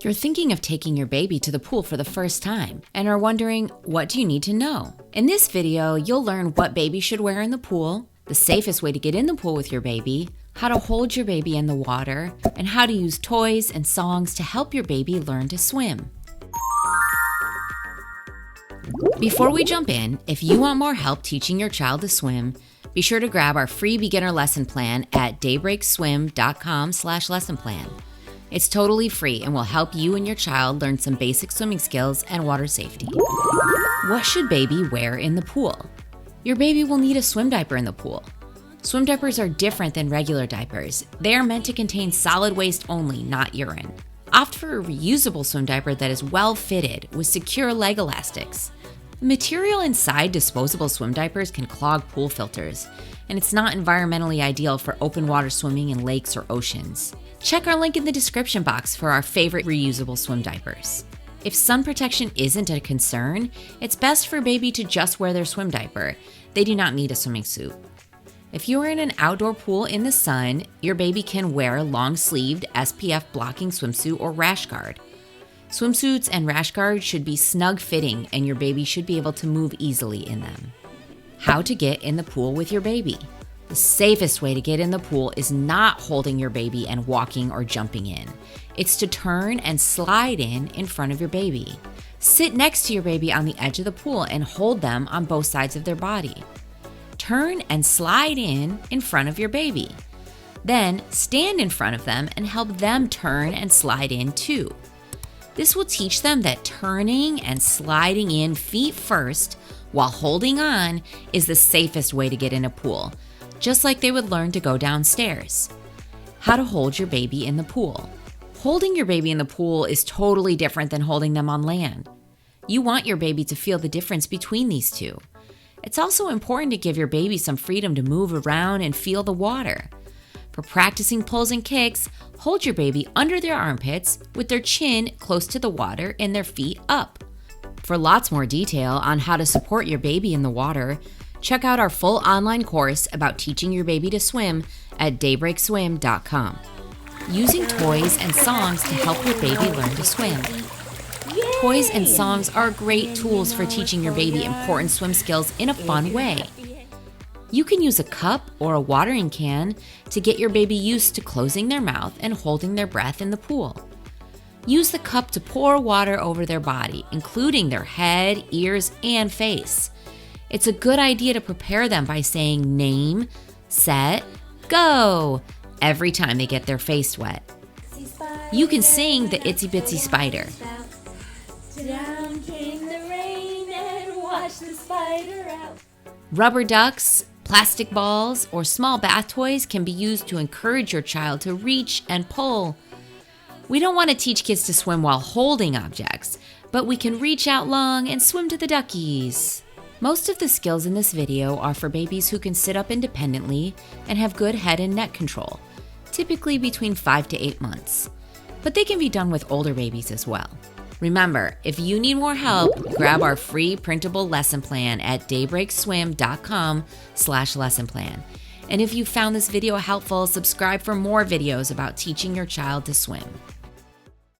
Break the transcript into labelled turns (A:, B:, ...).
A: You're thinking of taking your baby to the pool for the first time and are wondering, what do you need to know? In this video, you'll learn what baby should wear in the pool, the safest way to get in the pool with your baby, how to hold your baby in the water, and how to use toys and songs to help your baby learn to swim. Before we jump in, if you want more help teaching your child to swim, be sure to grab our free beginner lesson plan at daybreakswim.com/lesson plan. It's totally free and will help you and your child learn some basic swimming skills and water safety. What should baby wear in the pool? Your baby will need a swim diaper in the pool. Swim diapers are different than regular diapers. They are meant to contain solid waste only, not urine. Opt for a reusable swim diaper that is well fitted with secure leg elastics. The material inside disposable swim diapers can clog pool filters, and it's not environmentally ideal for open water swimming in lakes or oceans. Check our link in the description box for our favorite reusable swim diapers. If sun protection isn't a concern, it's best for baby to just wear their swim diaper. They do not need a swimming suit. If you are in an outdoor pool in the sun, your baby can wear a long-sleeved SPF blocking swimsuit or rash guard. Swimsuits and rash guards should be snug-fitting and your baby should be able to move easily in them. How to get in the pool with your baby. The safest way to get in the pool is not holding your baby and walking or jumping in. It's to turn and slide in front of your baby. Sit next to your baby on the edge of the pool and hold them on both sides of their body. Turn and slide in front of your baby. Then stand in front of them and help them turn and slide in too. This will teach them that turning and sliding in feet first while holding on is the safest way to get in a pool, just like they would learn to go downstairs. How to hold your baby in the pool. Holding your baby in the pool is totally different than holding them on land. You want your baby to feel the difference between these two. It's also important to give your baby some freedom to move around and feel the water. For practicing pulls and kicks, hold your baby under their armpits with their chin close to the water and their feet up. For lots more detail on how to support your baby in the water, check out our full online course about teaching your baby to swim at daybreakswim.com. Using toys and songs to help your baby learn to swim. Toys and songs are great tools for teaching your baby important swim skills in a fun way. You can use a cup or a watering can to get your baby used to closing their mouth and holding their breath in the pool. Use the cup to pour water over their body, including their head, ears, and face. It's a good idea to prepare them by saying name, set, go every time they get their face wet. You can sing the Itsy Bitsy Spider.
B: Down came the rain and washed the spider out.
A: Rubber ducks, plastic balls, or small bath toys can be used to encourage your child to reach and pull. We don't want to teach kids to swim while holding objects, but we can reach out long and swim to the duckies. Most of the skills in this video are for babies who can sit up independently and have good head and neck control, typically between 5 to 8 months. But they can be done with older babies as well. Remember, if you need more help, grab our free printable lesson plan at daybreakswim.com/lesson plan. And if you found this video helpful, subscribe for more videos about teaching your child to swim.